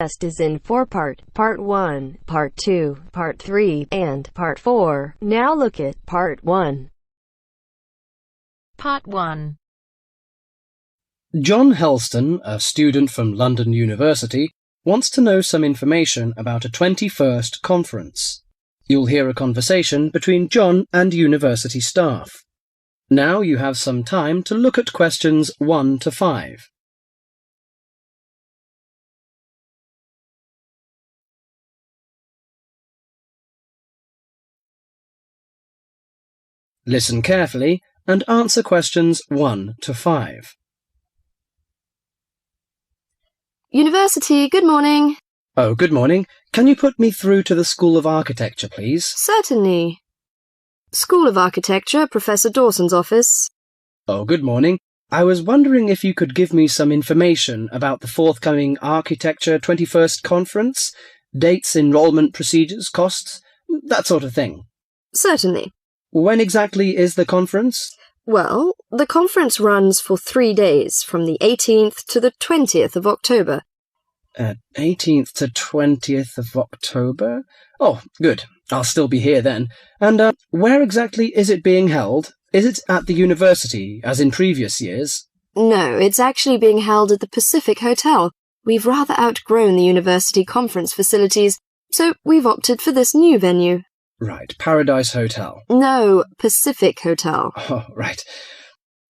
test is in 4-part, Part 1, Part 2, Part 3, and Part 4. Now look at Part 1. Part 1. John Helston, a student from London University, wants to know some information about a 21st conference. You'll hear a conversation between John and university staff. Now you have some time to look at questions 1 to 5. Listen carefully and answer questions 1 to 5. University, good morning. Oh, good morning. Can you put me through to the School of Architecture, please? Certainly. School of Architecture, Professor Dawson's office. Oh, good morning. I was wondering if you could give me some information about the forthcoming Architecture 21st Conference, dates, enrollment procedures, costs, that sort of thing. Certainly. When exactly is the conference? Well, the conference runs for 3 days, from the 18th to the 20th of October. 18th to 20th of October? Oh, good. I'll still be here then. And where exactly is it being held? Is it at the university, as in previous years? No, it's actually being held at the Pacific Hotel. We've rather outgrown the university conference facilities, so we've opted for this new venue. Right, Paradise Hotel. No, Pacific Hotel. Oh, right.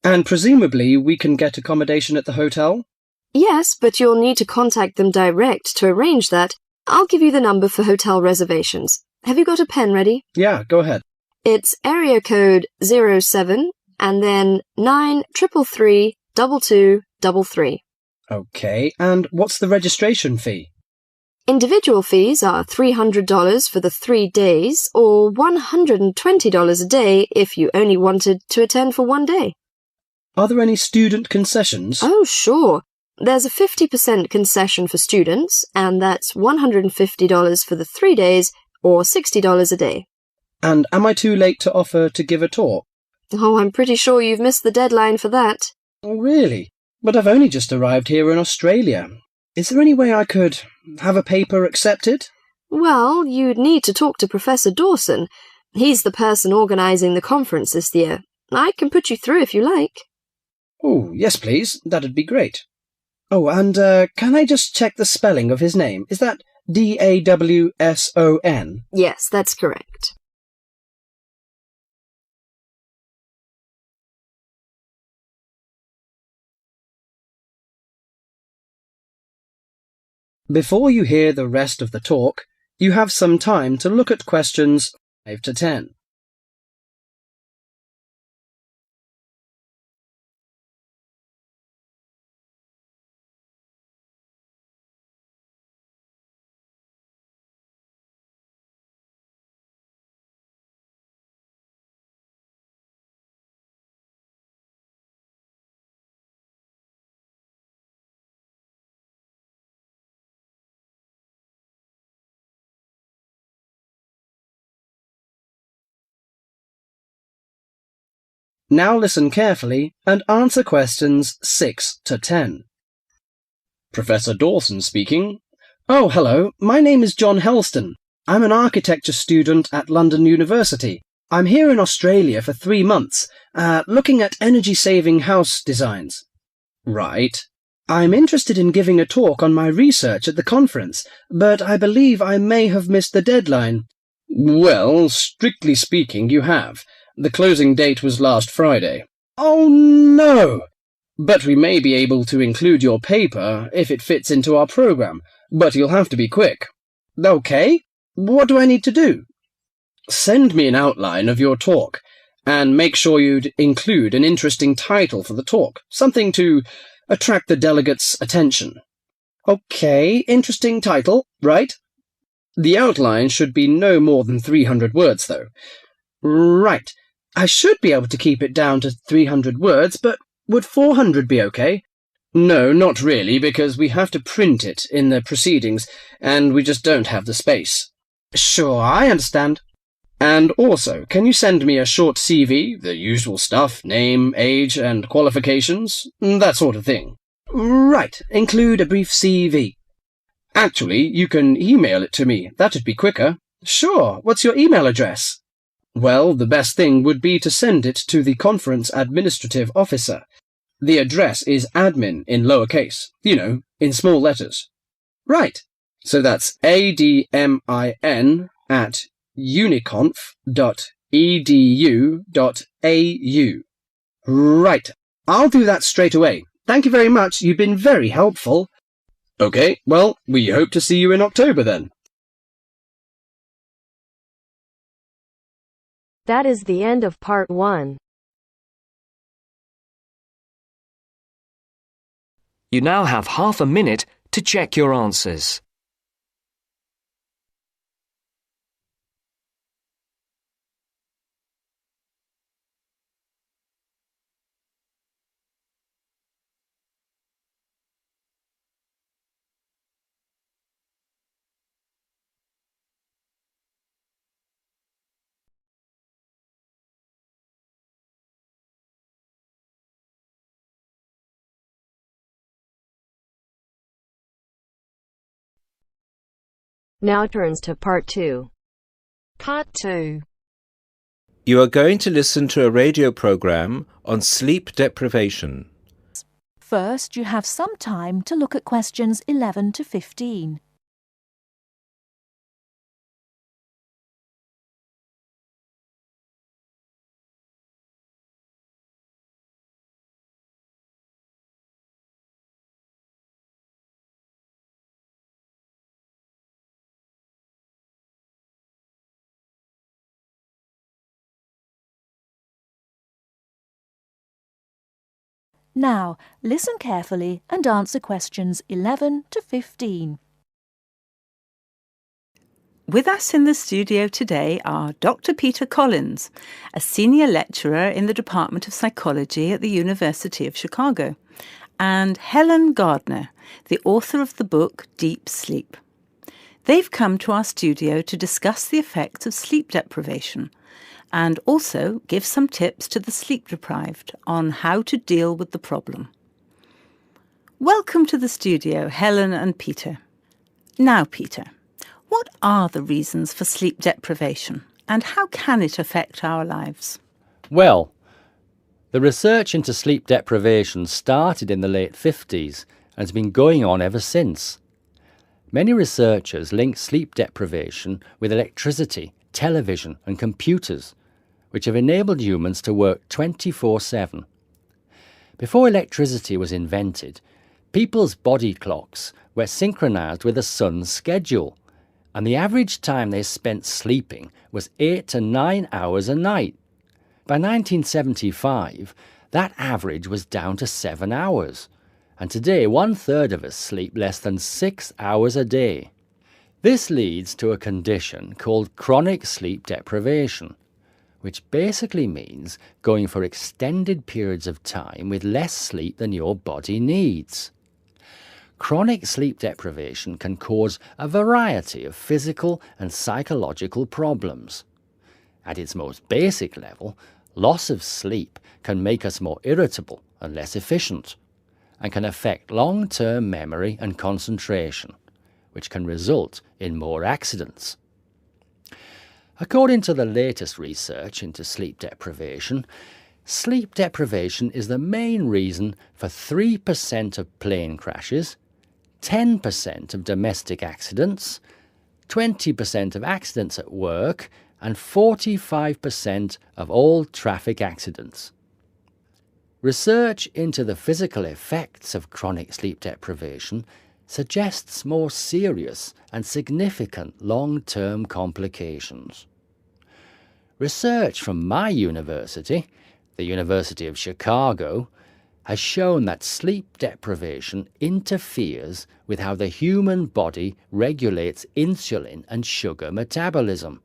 And presumably we can get accommodation at the hotel? Yes, but you'll need to contact them direct to arrange that. I'll give you the number for hotel reservations. Have you got a pen ready? Yeah, go ahead. It's area code 07 and then 933 2233. Okay, and what's the registration fee? Individual fees are $300 for the 3 days or $120 a day if you only wanted to attend for 1 day. Are there any student concessions? Oh, sure. There's a 50% concession for students, and that's $150 for the 3 days or $60 a day. And am I too late to offer to give a talk? Oh, I'm pretty sure you've missed the deadline for that. Oh, really? But I've only just arrived here in Australia. Is there any way I could have a paper accepted? Well, you'd need to talk to Professor Dawson. He's the person organising the conference this year. I can put you through if you like. Oh, yes, please. That'd be great. Oh, and can I just check the spelling of his name? Is that Dawson? Yes, that's correct. Before you hear the rest of the talk, you have some time to look at questions 5 to 10. Now listen carefully and answer questions 6 to 10. Professor Dawson speaking. Oh, hello. My name is John Helston. I'm an architecture student at London University. I'm here in Australia for 3 months, looking at energy-saving house designs. Right. I'm interested in giving a talk on my research at the conference, but I believe I may have missed the deadline. Well, strictly speaking, you have. The closing date was last Friday. Oh, no! But we may be able to include your paper if it fits into our program, but you'll have to be quick. Okay, what do I need to do? Send me an outline of your talk, and make sure you'd include an interesting title for the talk, something to attract the delegates' attention. Okay, interesting title, right? The outline should be no more than 300 words, though. Right. I should be able to keep it down to 300 words, but would 400 be okay? No, not really, because we have to print it in the proceedings, and we just don't have the space. Sure, I understand. And also, can you send me a short CV, the usual stuff, name, age, and qualifications, that sort of thing? Right, include a brief CV. Actually, you can email it to me. That'd be quicker. Sure. What's your email address? Well, the best thing would be to send it to the conference administrative officer. The address is admin in lowercase, in small letters. Right. So that's admin at uniconf.edu.au. Right. I'll do that straight away. Thank you very much. You've been very helpful. Okay, well, we hope to see you in October then. That is the end of part 1. You now have half a minute to check your answers. Now turns to part 2. Part 2. You are going to listen to a radio program on sleep deprivation. First, you have some time to look at questions 11 to 15. Now, listen carefully and answer questions 11 to 15. With us in the studio today are Dr. Peter Collins, a senior lecturer in the Department of Psychology at the University of Chicago, and Helen Gardner, the author of the book Deep Sleep. They've come to our studio to discuss the effects of sleep deprivation and also give some tips to the sleep-deprived on how to deal with the problem. Welcome to the studio, Helen and Peter. Now, Peter, what are the reasons for sleep deprivation and how can it affect our lives? Well, the research into sleep deprivation started in the late 50s and has been going on ever since. Many researchers link sleep deprivation with electricity, television and computers, which have enabled humans to work 24/7. Before electricity was invented, people's body clocks were synchronized with the sun's schedule, and the average time they spent sleeping was 8 to 9 hours a night. By 1975, that average was down to 7 hours, and today 1/3 of us sleep less than 6 hours a day. This leads to a condition called chronic sleep deprivation, which basically means going for extended periods of time with less sleep than your body needs. Chronic sleep deprivation can cause a variety of physical and psychological problems. At its most basic level, loss of sleep can make us more irritable and less efficient, and can affect long-term memory and concentration, which can result in more accidents. According to the latest research into sleep deprivation is the main reason for 3% of plane crashes, 10% of domestic accidents, 20% of accidents at work, and 45% of all traffic accidents. Research into the physical effects of chronic sleep deprivation suggests more serious and significant long-term complications. Research from my university, the University of Chicago, has shown that sleep deprivation interferes with how the human body regulates insulin and sugar metabolism,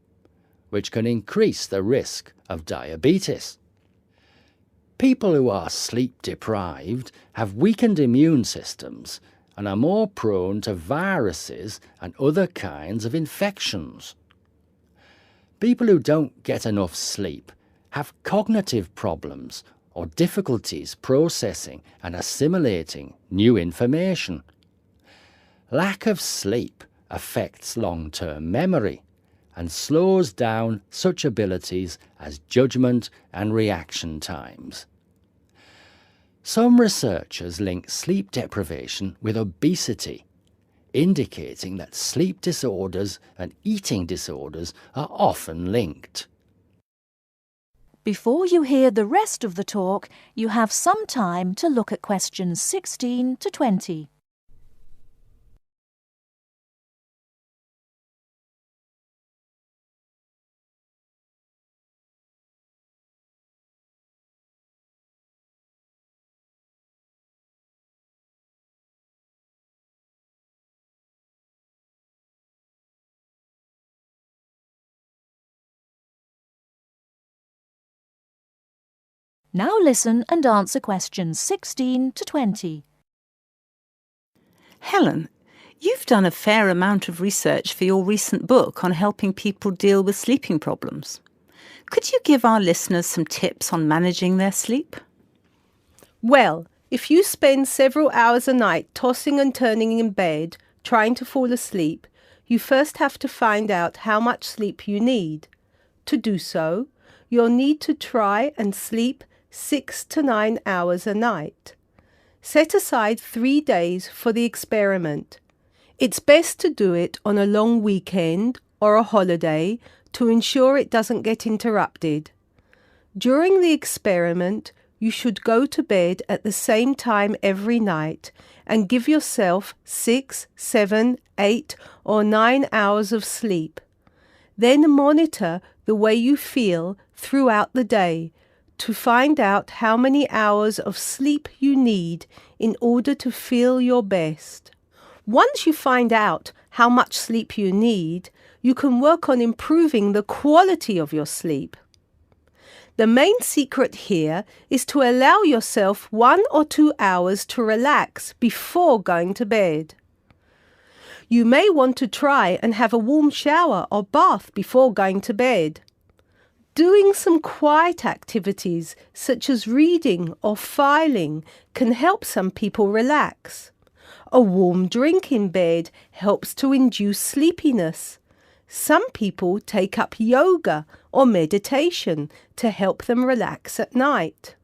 which can increase the risk of diabetes. People who are sleep deprived have weakened immune systems and are more prone to viruses and other kinds of infections. People who don't get enough sleep have cognitive problems or difficulties processing and assimilating new information. Lack of sleep affects long-term memory and slows down such abilities as judgment and reaction times. Some researchers link sleep deprivation with obesity, indicating that sleep disorders and eating disorders are often linked. Before you hear the rest of the talk, you have some time to look at questions 16 to 20. Now listen and answer questions 16 to 20. Helen, you've done a fair amount of research for your recent book on helping people deal with sleeping problems. Could you give our listeners some tips on managing their sleep? Well, if you spend several hours a night tossing and turning in bed, trying to fall asleep, you first have to find out how much sleep you need. To do so, you'll need to try and sleep 6 to 9 hours a night. Set aside 3 days for the experiment. It's best to do it on a long weekend or a holiday to ensure it doesn't get interrupted. During the experiment, you should go to bed at the same time every night and give yourself 6, 7, 8 or 9 hours of sleep. Then monitor the way you feel throughout the day to find out how many hours of sleep you need in order to feel your best. Once you find out how much sleep you need, you can work on improving the quality of your sleep. The main secret here is to allow yourself 1 or 2 hours to relax before going to bed. You may want to try and have a warm shower or bath before going to bed. Doing some quiet activities such as reading or filing can help some people relax. A warm drink in bed helps to induce sleepiness. Some people take up yoga or meditation to help them relax at night.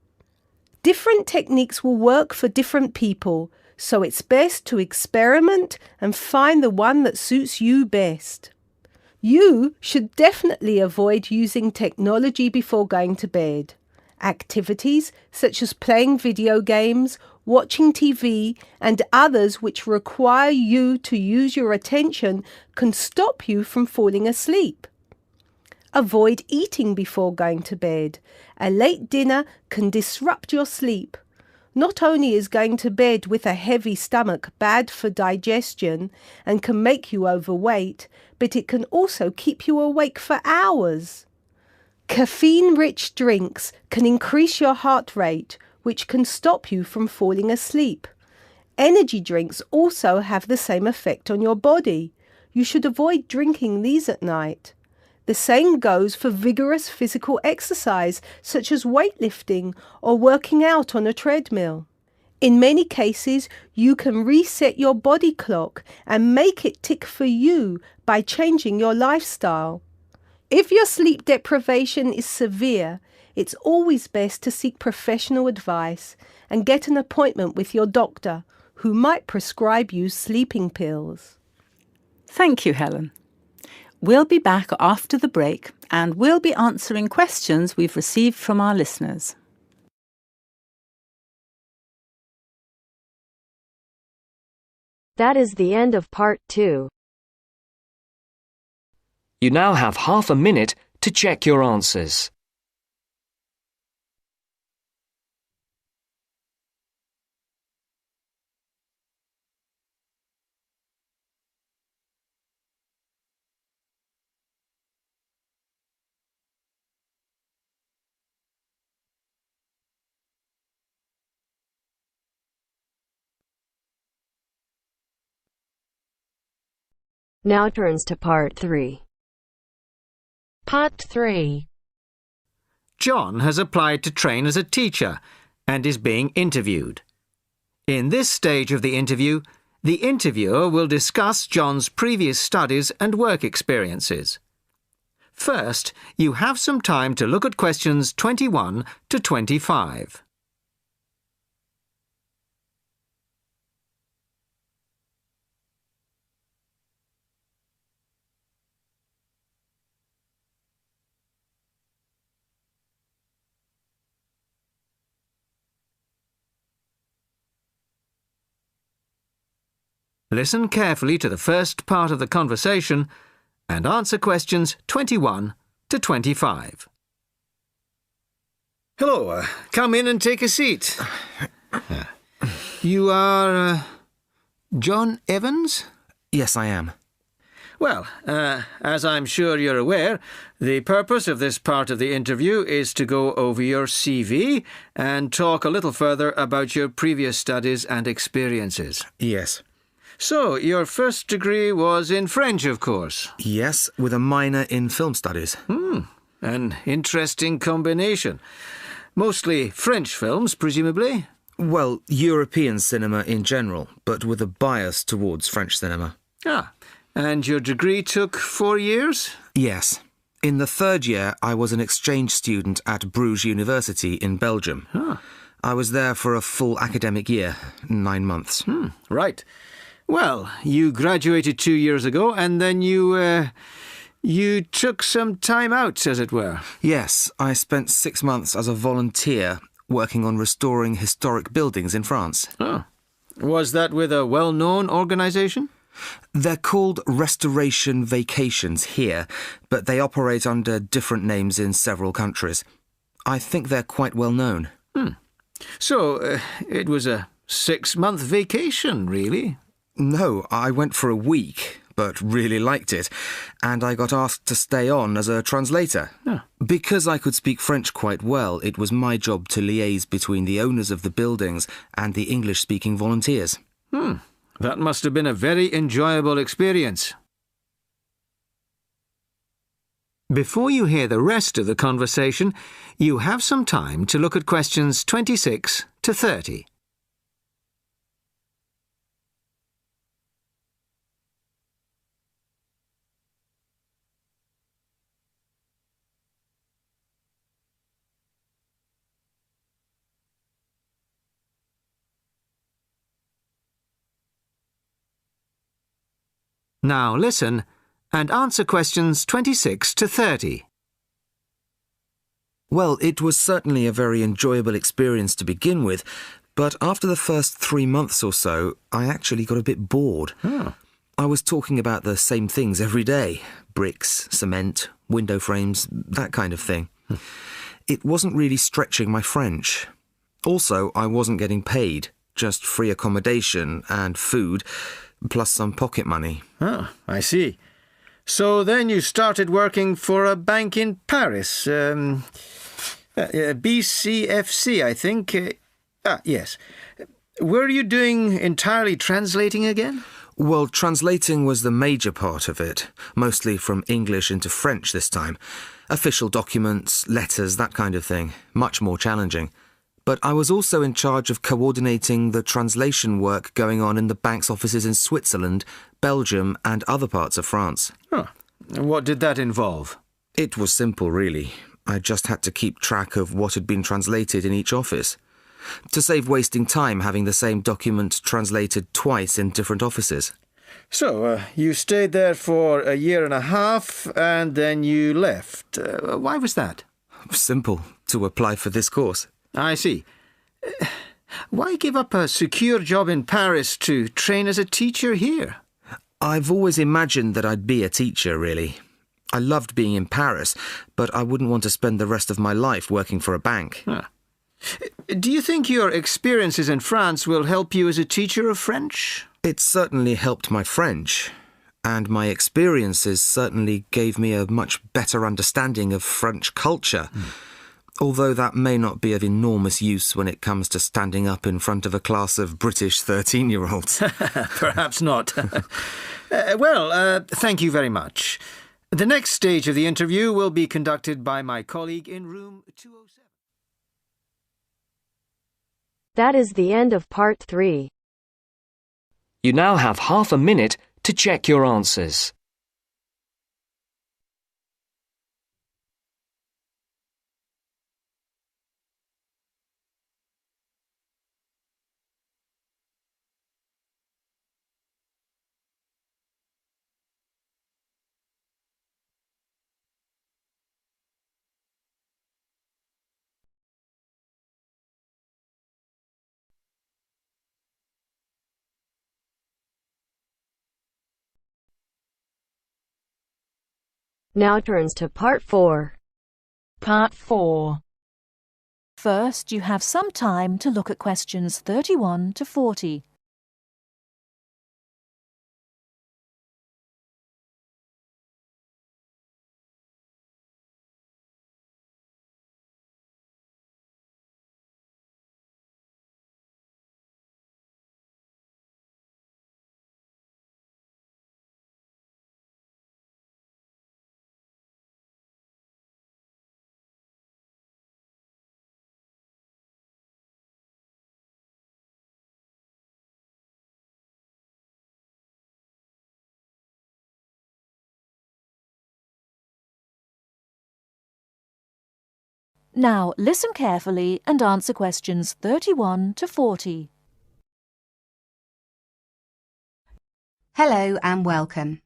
Different techniques will work for different people, so it's best to experiment and find the one that suits you best. You should definitely avoid using technology before going to bed. Activities such as playing video games, watching TV, and others which require you to use your attention can stop you from falling asleep. Avoid eating before going to bed. A late dinner can disrupt your sleep. Not only is going to bed with a heavy stomach bad for digestion and can make you overweight, but it can also keep you awake for hours. Caffeine-rich drinks can increase your heart rate, which can stop you from falling asleep. Energy drinks also have the same effect on your body. You should avoid drinking these at night. The same goes for vigorous physical exercise, such as weightlifting or working out on a treadmill. In many cases, you can reset your body clock and make it tick for you by changing your lifestyle. If your sleep deprivation is severe, it's always best to seek professional advice and get an appointment with your doctor, who might prescribe you sleeping pills. Thank you, Helen. We'll be back after the break and we'll be answering questions we've received from our listeners. That is the end of part 2. You now have half a minute to check your answers. Now turns to part 3. Part 3. John has applied to train as a teacher and is being interviewed. In this stage of the interview, The interviewer will discuss John's previous studies and work experiences. First, you have some time to look at questions 21 to 25. Listen carefully to the first part of the conversation and answer questions 21 to 25. Hello, come in and take a seat. You are John Evans? Yes, I am. Well, as I'm sure you're aware, the purpose of this part of the interview is to go over your CV and talk a little further about your previous studies and experiences. Yes. So, your first degree was in French, of course? Yes, with a minor in film studies. An interesting combination. Mostly French films, presumably? Well, European cinema in general, but with a bias towards French cinema. Ah, and your degree took 4 years? Yes. In the third year, I was an exchange student at Bruges University in Belgium. I was there for a full academic year, 9 months. Right. Well, you graduated 2 years ago, and then you took some time out, as it were. Yes, I spent 6 months as a volunteer working on restoring historic buildings in France. Oh. Was that with a well-known organisation? They're called Restoration Vacations here, but they operate under different names in several countries. I think they're quite well known. So, it was a 6-month vacation, really? No, I went for a week, but really liked it, and I got asked to stay on as a translator. Because I could speak French quite well, it was my job to liaise between the owners of the buildings and the English-speaking volunteers. That must have been a very enjoyable experience. Before you hear the rest of the conversation, you have some time to look at questions 26 to 30. Now listen and answer questions 26 to 30. Well, it was certainly a very enjoyable experience to begin with, but after the first 3 months or so, I actually got a bit bored. I was talking about the same things every day. Bricks, cement, window frames, that kind of thing. It wasn't really stretching my French. Also, I wasn't getting paid, just free accommodation and food, plus some pocket money. I see. So then you started working for a bank in Paris, BCFC, I think. Yes. Were you doing entirely translating again? Well, translating was the major part of it, mostly from English into French this time. Official documents, letters, that kind of thing. Much more challenging. But I was also in charge of coordinating the translation work going on in the bank's offices in Switzerland, Belgium and other parts of France. What did that involve? It was simple, really. I just had to keep track of what had been translated in each office. To save wasting time having the same document translated twice in different offices. So, you stayed there for a year and a half, and then you left. Why was that? Simple. To apply for this course. I see. Why give up a secure job in Paris to train as a teacher here? I've always imagined that I'd be a teacher, really. I loved being in Paris, but I wouldn't want to spend the rest of my life working for a bank. Do you think your experiences in France will help you as a teacher of French? It certainly helped my French, and my experiences certainly gave me a much better understanding of French culture. Although that may not be of enormous use when it comes to standing up in front of a class of British 13-year-olds. Perhaps not. Thank you very much. The next stage of the interview will be conducted by my colleague in room 207. That is the end of part 3. You now have half a minute to check your answers. Now turns to Part 4. Part 4. First, you have some time to look at questions 31 to 40. Now listen carefully and answer questions 31 to 40. Hello and welcome.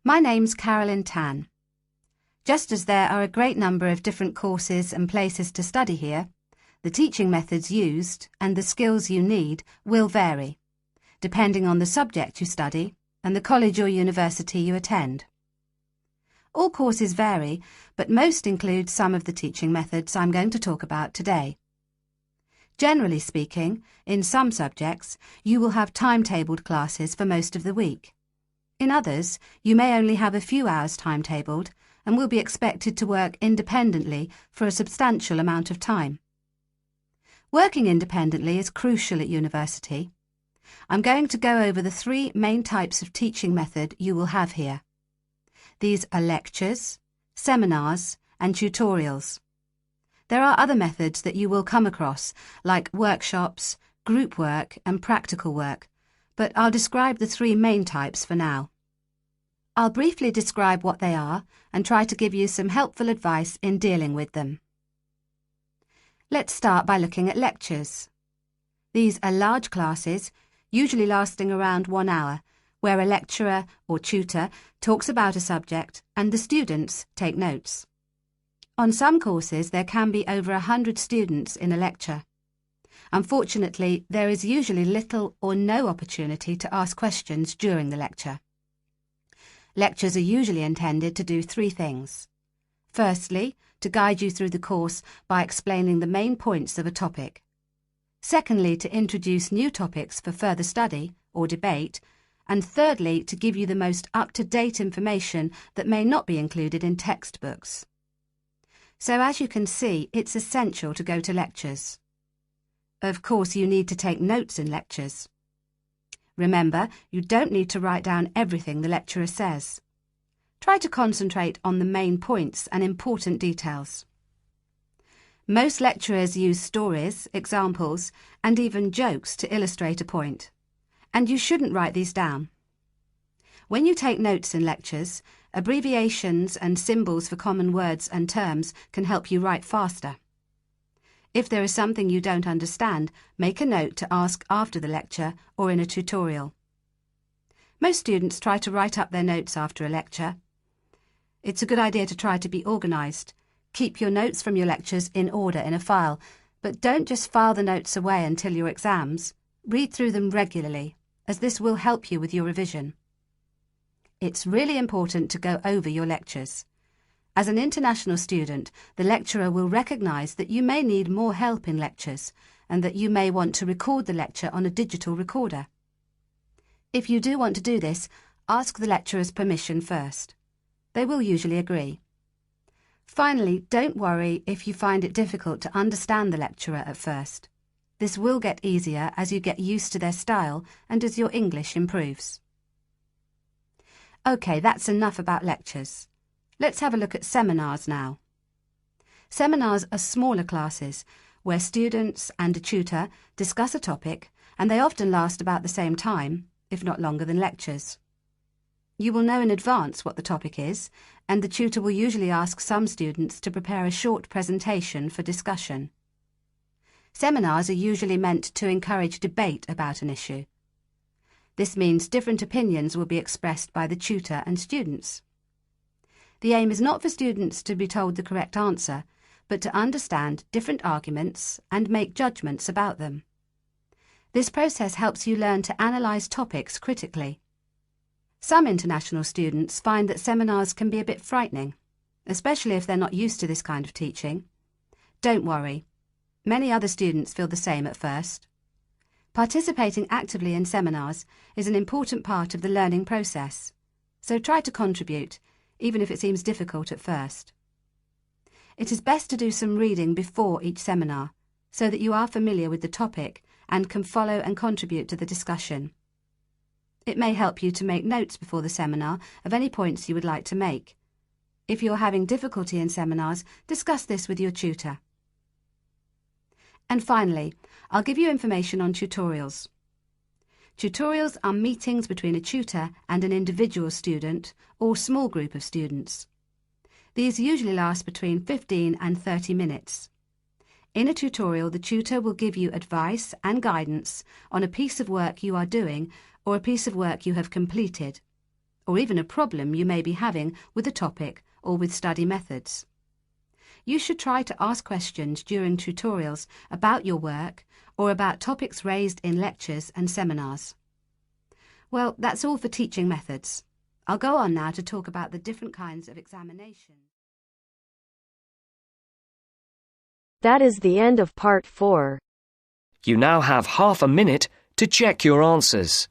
My name's Carolyn Tan. Just as there are a great number of different courses and places to study here, the teaching methods used and the skills you need will vary, depending on the subject you study and the college or university you attend. All courses vary, but most include some of the teaching methods I'm going to talk about today. Generally speaking, in some subjects, you will have timetabled classes for most of the week. In others, you may only have a few hours timetabled and will be expected to work independently for a substantial amount of time. Working independently is crucial at university. I'm going to go over the three main types of teaching method you will have here. These are lectures, seminars, and tutorials. There are other methods that you will come across, like workshops, group work, and practical work, but I'll describe the three main types for now. I'll briefly describe what they are and try to give you some helpful advice in dealing with them. Let's start by looking at lectures. These are large classes, usually lasting around 1 hour, where a lecturer or tutor talks about a subject and the students take notes. On some courses there can be over 100 students in a lecture. Unfortunately, there is usually little or no opportunity to ask questions during the lecture. Lectures are usually intended to do three things. Firstly, to guide you through the course by explaining the main points of a topic. Secondly, to introduce new topics for further study or debate, and thirdly, to give you the most up-to-date information that may not be included in textbooks. So as you can see, it's essential to go to lectures. Of course, you need to take notes in lectures. Remember, you don't need to write down everything the lecturer says. Try to concentrate on the main points and important details. Most lecturers use stories, examples, and even jokes to illustrate a point. And you shouldn't write these down. When you take notes in lectures, abbreviations and symbols for common words and terms can help you write faster. If there is something you don't understand, make a note to ask after the lecture or in a tutorial. Most students try to write up their notes after a lecture. It's a good idea to try to be organised. Keep your notes from your lectures in order in a file, but don't just file the notes away until your exams. Read through them regularly, as this will help you with your revision. It's really important to go over your lectures. As an international student, the lecturer will recognise that you may need more help in lectures and that you may want to record the lecture on a digital recorder. If you do want to do this, ask the lecturer's permission first. They will usually agree. Finally, don't worry if you find it difficult to understand the lecturer at first. This will get easier as you get used to their style and as your English improves. OK, that's enough about lectures. Let's have a look at seminars now. Seminars are smaller classes where students and a tutor discuss a topic, and they often last about the same time, if not longer than lectures. You will know in advance what the topic is, and the tutor will usually ask some students to prepare a short presentation for discussion. Seminars are usually meant to encourage debate about an issue. This means different opinions will be expressed by the tutor and students. The aim is not for students to be told the correct answer, but to understand different arguments and make judgments about them. This process helps you learn to analyse topics critically. Some international students find that seminars can be a bit frightening, especially if they're not used to this kind of teaching. Don't worry. Many other students feel the same at first. Participating actively in seminars is an important part of the learning process, so try to contribute, even if it seems difficult at first. It is best to do some reading before each seminar, so that you are familiar with the topic and can follow and contribute to the discussion. It may help you to make notes before the seminar of any points you would like to make. If you're having difficulty in seminars, discuss this with your tutor. And finally, I'll give you information on tutorials. Tutorials are meetings between a tutor and an individual student or small group of students. These usually last between 15 and 30 minutes. In a tutorial, the tutor will give you advice and guidance on a piece of work you are doing or a piece of work you have completed, or even a problem you may be having with a topic or with study methods. You should try to ask questions during tutorials about your work or about topics raised in lectures and seminars. Well, that's all for teaching methods. I'll go on now to talk about the different kinds of examination. That is the end of part 4. You now have half a minute to check your answers.